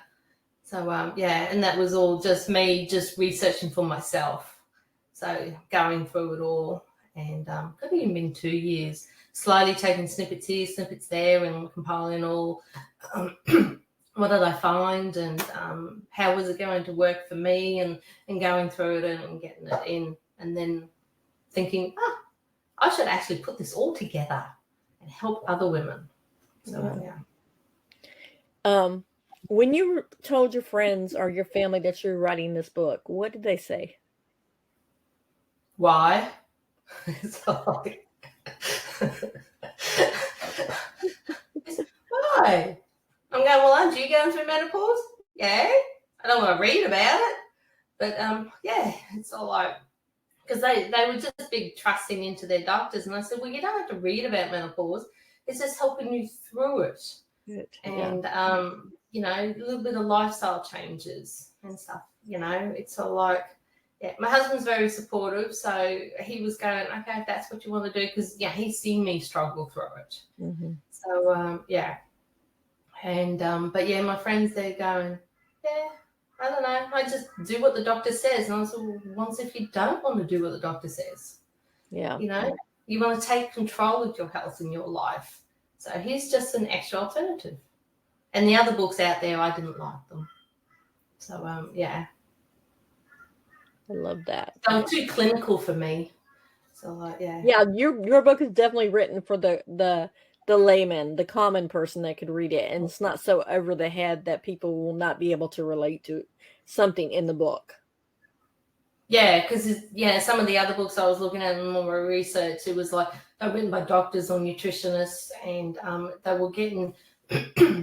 So, yeah, and that was all just me just researching for myself. So going through it all, and could have even been 2 years, slowly taking snippets here, snippets there, and compiling all. What did I find, and how was it going to work for me, and going through it and getting it in, and then thinking, I should actually put this all together and help other women. So, yeah. When you told your friends or your family that you're writing this book, what did they say? Why? Why? I'm going, well, aren't you going through menopause? Yeah. I don't want to read about it. But, yeah, it's all like, because they were just big trusting into their doctors. And I said, well, you don't have to read about menopause. It's just helping you through it. Good. And, a little bit of lifestyle changes and stuff. It's all like, yeah, my husband's very supportive. So he was going, okay, if that's what you want to do, because, yeah, he's seen me struggle through it. Mm-hmm. So, yeah. And, but, yeah, my friends, they're going, yeah, I don't know. I just do what the doctor says. And I said, well, once if you don't want to do what the doctor says, you want to take control of your health and your life. So here's just an extra alternative. And the other books out there, I didn't like them. So, yeah. I love that. So too clinical for me. So, yeah. Yeah, your book is definitely written for the layman, the common person that could read it, and it's not so over the head that people will not be able to relate to something in the book. Yeah, because some of the other books I was looking at in more research, it was like they were written by doctors or nutritionists, and they were getting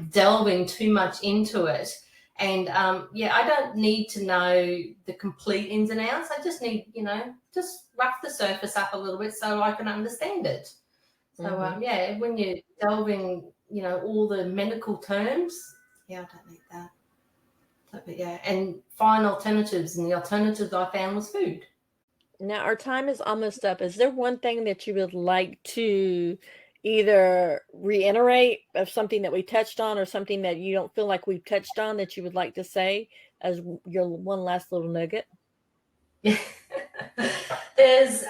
delving too much into it. And I don't need to know the complete ins and outs. I just need, just rough the surface up a little bit so I can understand it. So, when you're delving, all the medical terms, I don't need that. So, but and find alternatives. And the alternatives I found was food. Now, our time is almost up. Is there one thing that you would like to either reiterate of something that we touched on, or something that you don't feel like we've touched on that you would like to say as your one last little nugget? Yeah. There's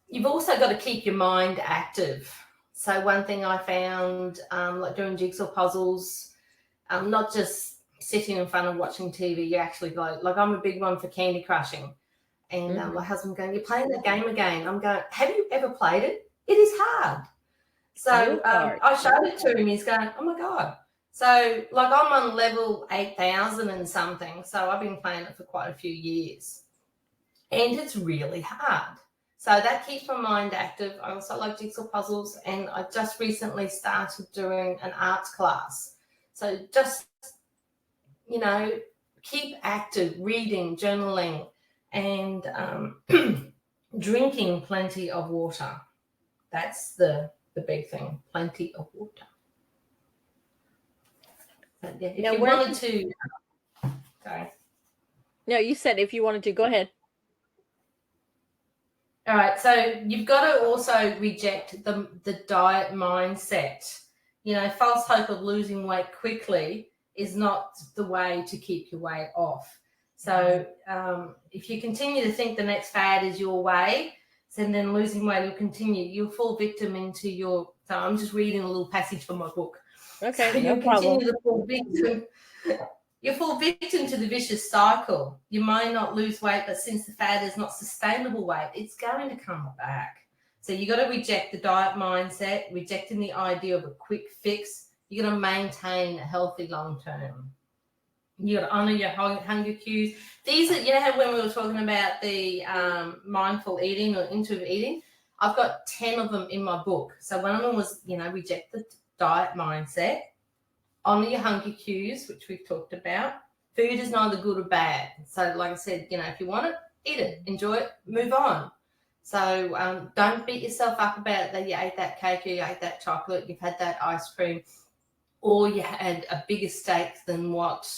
you've also got to keep your mind active. So one thing I found, like doing jigsaw puzzles, not just sitting in front of watching TV, you actually go, like I'm a big one for candy crushing. And my husband going, you're playing the game again. I'm going, have you ever played it? It is hard. So I showed it to him. He's going, oh my God. So like I'm on level 8,000 and something. So I've been playing it for quite a few years. And it's really hard. So that keeps my mind active. I also like jigsaw puzzles. And I just recently started doing an arts class. So just, keep active, reading, journaling, and drinking plenty of water. That's the big thing, plenty of water. But yeah, if you wanted to, sorry. No, you said if you wanted to. Go ahead. All right, so you've got to also reject the diet mindset. You know, false hope of losing weight quickly is not the way to keep your weight off. So if you continue to think the next fad is your way, then losing weight will continue. You'll fall victim into your. So I'm just reading a little passage from my book. Okay, so no you problem. continue to fall victim. You fall victim to the vicious cycle. You might not lose weight, but since the fad is not sustainable weight, it's going to come back. So you got to reject the diet mindset, rejecting the idea of a quick fix. You got to maintain a healthy long term. You got to honor your hunger cues. These are, you know how when we were talking about the mindful eating or intuitive eating, I've got 10 of them in my book. So one of them was, you know, reject the diet mindset. Honor your hunger cues, which we've talked about. Food is neither good or bad. So like I said, you know, if you want it, eat it, enjoy it, move on. So don't beat yourself up about that you ate that cake or you ate that chocolate, you've had that ice cream, or you had a bigger steak than what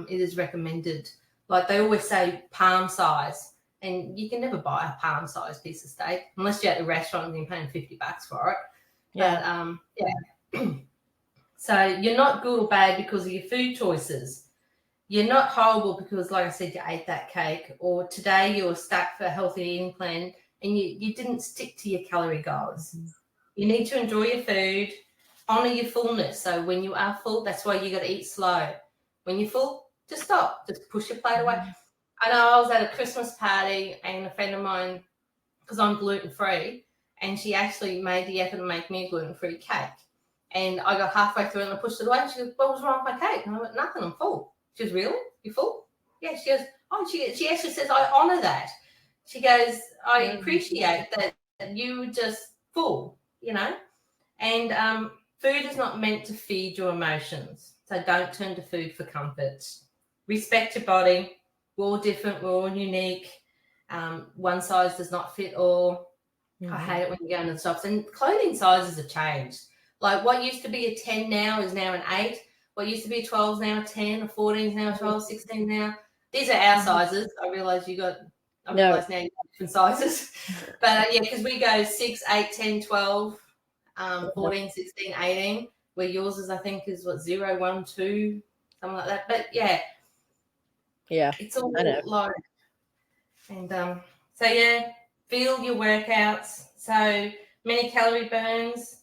it is recommended. Like they always say palm size, and you can never buy a palm size piece of steak unless you're at a restaurant and you're paying $50 for it. Yeah. But yeah. So you're not good or bad because of your food choices. You're not horrible because, like I said, you ate that cake, or today you were stuck for a healthy eating plan and you didn't stick to your calorie goals. You need to enjoy your food, honor your fullness. So when you are full, that's why you got to eat slow. When you're full, just stop. Just push your plate away. I know I was at a Christmas party and a friend of mine, because I'm gluten-free, and she actually made the effort to make me a gluten-free cake. And I got halfway through and I pushed it away. And she goes, what was wrong with my cake? And I went, nothing, I'm full. She goes, really? You full? Yeah. She goes, oh, she actually says, I honor that. She goes, I appreciate that you were just full, you know. And food is not meant to feed your emotions. So don't turn to food for comfort. Respect your body. We're all different. We're all unique. One size does not fit all. I hate it when you go into the shops. And clothing sizes have changed. Like what used to be a 10 now is now an 8. What used to be a 12 is now a 10, a 14 is now a 12, 16 now. These are our sizes. I realise now you got different sizes. But yeah, because we go 6, 8, 10, 12, 14, 16, 18, where yours is, I think, is what, 0, 1, 2, something like that. But yeah. Yeah. It's all like, and so yeah, feel your workouts. So many calorie burns.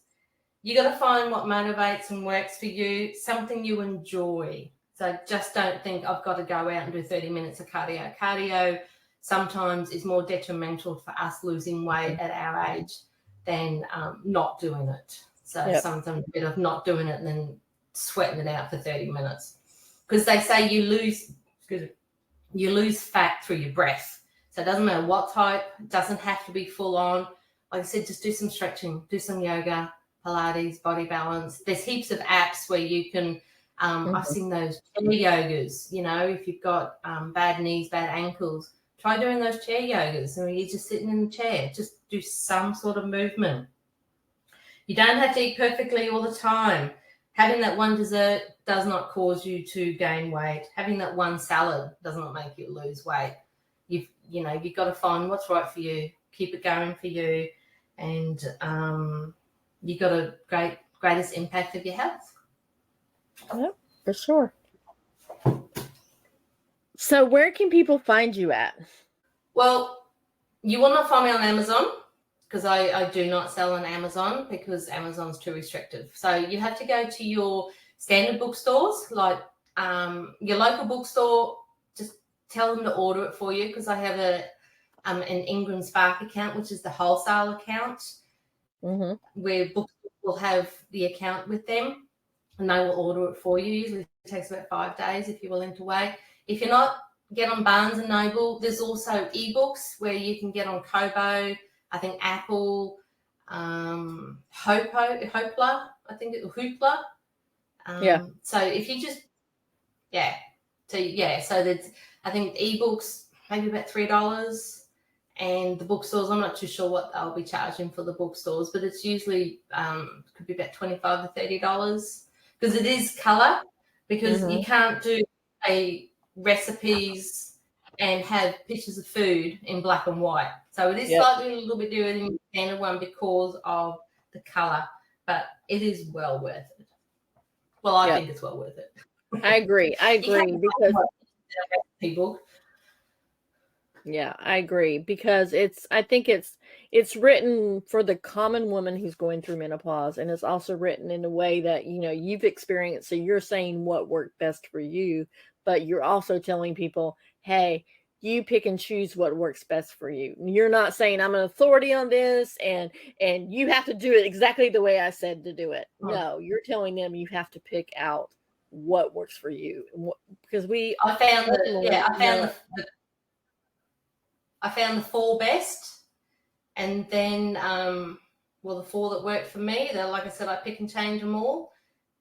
You got to find what motivates and works for you, something you enjoy. So just don't think I've got to go out and do 30 minutes of cardio. Cardio sometimes is more detrimental for us losing weight at our age than not doing it. So sometimes a bit of not doing it and then sweating it out for 30 minutes. Because they say you lose fat through your breath. So it doesn't matter what type, it doesn't have to be full on. Like I said, just do some stretching, do some yoga, Pilates, body balance. There's heaps of apps where you can, I've seen those chair yogas, you know, if you've got bad knees, bad ankles, try doing those chair yogas. I mean, you're just sitting in the chair, just do some sort of movement. You don't have to eat perfectly all the time. Having that one dessert does not cause you to gain weight. Having that one salad does not make you lose weight. You've got to find what's right for you, keep it going for you, and you got a greatest impact of your health. Yep, for sure. So where can people find you at? Well, you will not find me on Amazon because I do not sell on Amazon because Amazon's too restrictive. So you have to go to your standard bookstores, like your local bookstore. Just tell them to order it for you because I have an Ingram Spark account, which is the wholesale account, where books will have the account with them and they will order it for you. Usually it takes about 5 days if you're willing to wait. If you're not, get on Barnes & Noble. There's also ebooks where you can get on Kobo, I think Apple, Hoopla, I think it's Hoopla. So if you just, so there's, I think ebooks maybe about $3, and the bookstores, I'm not too sure what they'll be charging for the bookstores, but it's usually could be about $25 to $30 because it is color, because you can't do recipes and have pictures of food in black and white. So it is slightly a little bit different than the standard one because of the color, but it is well worth it. Well, I think it's well worth it. I agree because people. Yeah, I agree because I think it's written for the common woman who's going through menopause, and it's also written in a way that, you know, you've experienced. So you're saying what worked best for you, but you're also telling people, hey, you pick and choose what works best for you. You're not saying I'm an authority on this and you have to do it exactly the way I said to do it. No, you're telling them you have to pick out what works for you, because I found the 4 best, and then the 4 that worked for me, they're, like I said, I pick and change them all,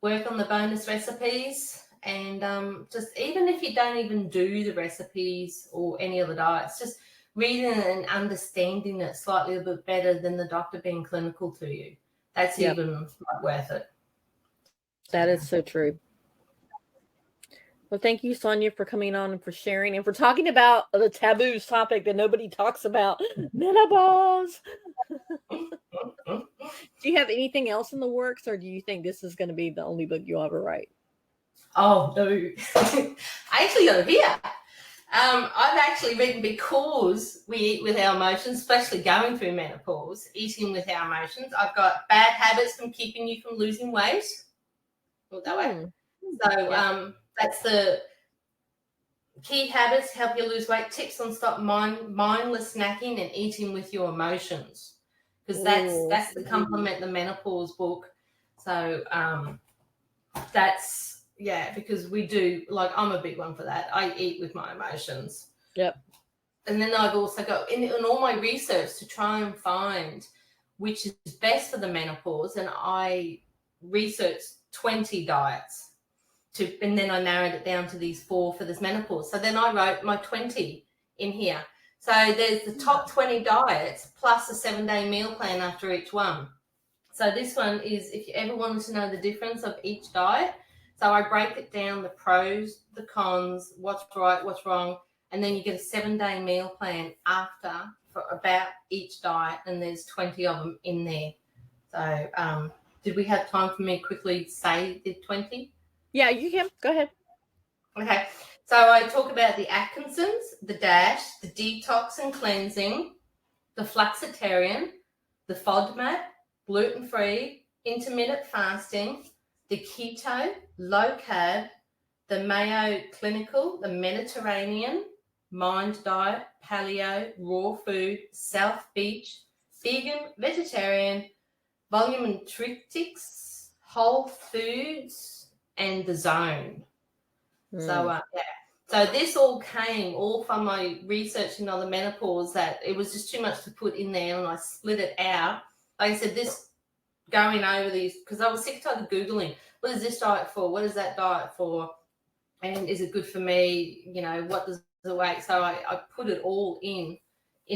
work on the bonus recipes, and just even if you don't even do the recipes or any of the diets, just reading and understanding it slightly a bit better than the doctor being clinical to you. That's even worth it. That is so true. Well, thank you, Sonya, for coming on and for sharing and for talking about the taboo topic that nobody talks about, menopause. Do you have anything else in the works, or do you think this is going to be the only book you'll ever write? Oh, no. I actually got it here. I've actually written, because we eat with our emotions, especially going through menopause, eating with our emotions. I've got bad habits from keeping you from losing weight. Put that way. So that's the key habits, help you lose weight, tips on stop mindless snacking and eating with your emotions. Because that's the complement the menopause book. So that's, because we do, like, I'm a big one for that. I eat with my emotions. Yep. And then I've also got in all my research to try and find which is best for the menopause, and I researched 20 diets and then I narrowed it down to these 4 for this menopause. So then I wrote my 20 in here. So there's the top 20 diets plus a 7-day meal plan after each one. So this one is, if you ever wanted to know the difference of each diet, so I break it down, the pros, the cons, what's right, what's wrong, and then you get a 7-day meal plan after for about each diet, and there's 20 of them in there. So did we have time for me to quickly say the 20? Yeah, you can. Go ahead. Okay. So I talk about the Atkinsons, the DASH, the detox and cleansing, the Fluxitarian, the FODMAP, gluten-free, intermittent fasting, the keto, low carb, the Mayo Clinical, the Mediterranean, mind diet, paleo, raw food, South Beach, vegan, vegetarian, volumetrics, whole foods, and the zone. So so this all came from my research into the menopause, that it was just too much to put in there, and I split it out. Like I said, this going over these, because I was sick of Googling, what is this diet for? What is that diet for? And is it good for me? You know, what does the weight? So I put it all in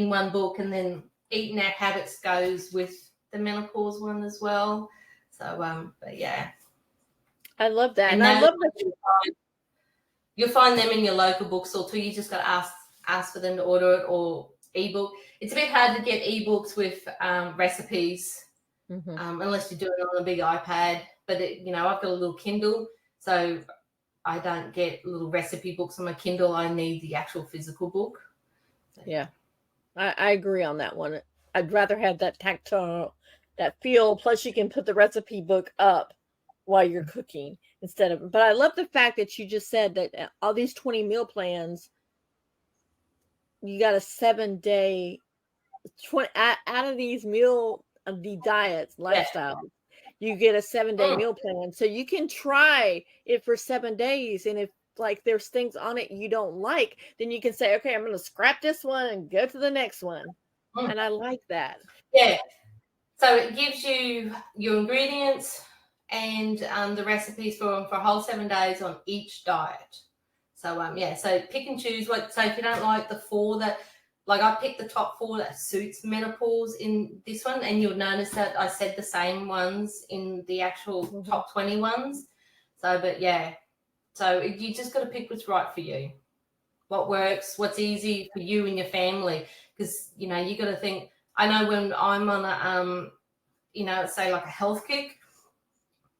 one book, and then eating out habits goes with the menopause one as well. So but yeah. I love that. And I love that you'll find them in your local bookstore too. You just got to ask for them to order it, or ebook. It's a bit hard to get ebooks with recipes, unless you're doing it on a big iPad. But I've got a little Kindle, so I don't get little recipe books on my Kindle. I need the actual physical book. Yeah, I agree on that one. I'd rather have that tactile, that feel. Plus, you can put the recipe book up while you're cooking instead of. But I love the fact that you just said that all these 20 meal plans, you got a 7-day 20 out of these the diets, lifestyle. You get a 7-day meal plan, so you can try it for 7 days. And if there's things on it you don't like, then you can say, okay, I'm going to scrap this one and go to the next one. And I like that. Yeah. So it gives you your ingredients and the recipes for a whole 7 days on each diet. So so pick and choose what. So if you don't like the 4 that, like I picked the top 4 that suits menopause in this one, and you'll notice that I said the same ones in the actual top 20 ones. So, but yeah, so you just got to pick what's right for you, what works, what's easy for you and your family, because you got to think. I know when I'm on a say like a health kick,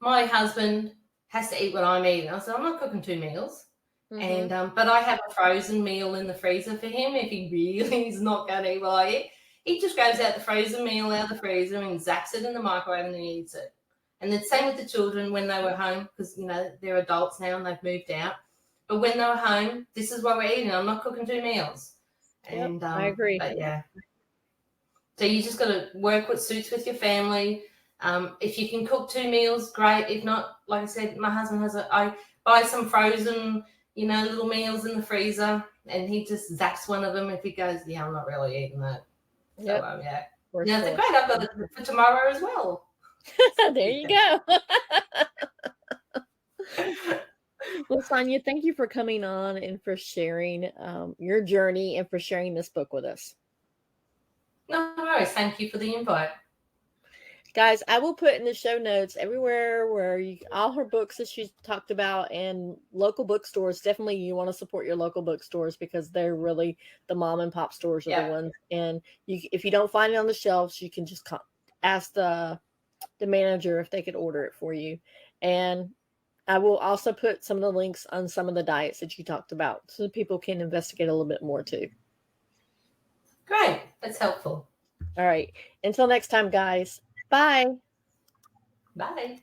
my husband has to eat what I'm eating. I said I'm not cooking 2 meals. And but I have a frozen meal in the freezer for him if he really is not going to eat what I eat. He just grabs out the frozen meal out of the freezer and zaps it in the microwave and then he eats it. And the same with the children when they were home, because they're adults now and they've moved out. But when they were home, this is what we're eating. I'm not cooking 2 meals. And I agree. But yeah, so you just got to work what suits with your family. If you can cook 2 meals, great. If not, like I said, my husband I buy some frozen little meals in the freezer, and he just zaps one of them if he goes, yeah, I'm not really eating that. Yep. So, yeah. For Now, it's sure. great. I've got it for tomorrow as well. There you go. Well, Sonya, thank you for coming on and for sharing your journey and for sharing this book with us. No worries. Thank you for the invite. Guys, I will put in the show notes everywhere where all her books that she's talked about, and local bookstores. Definitely you want to support your local bookstores because they're really the mom and pop stores are the ones. And if you don't find it on the shelves, you can just ask the manager if they could order it for you. And I will also put some of the links on some of the diets that you talked about so people can investigate a little bit more too. Great. That's helpful. All right. Until next time, guys. Bye. Bye.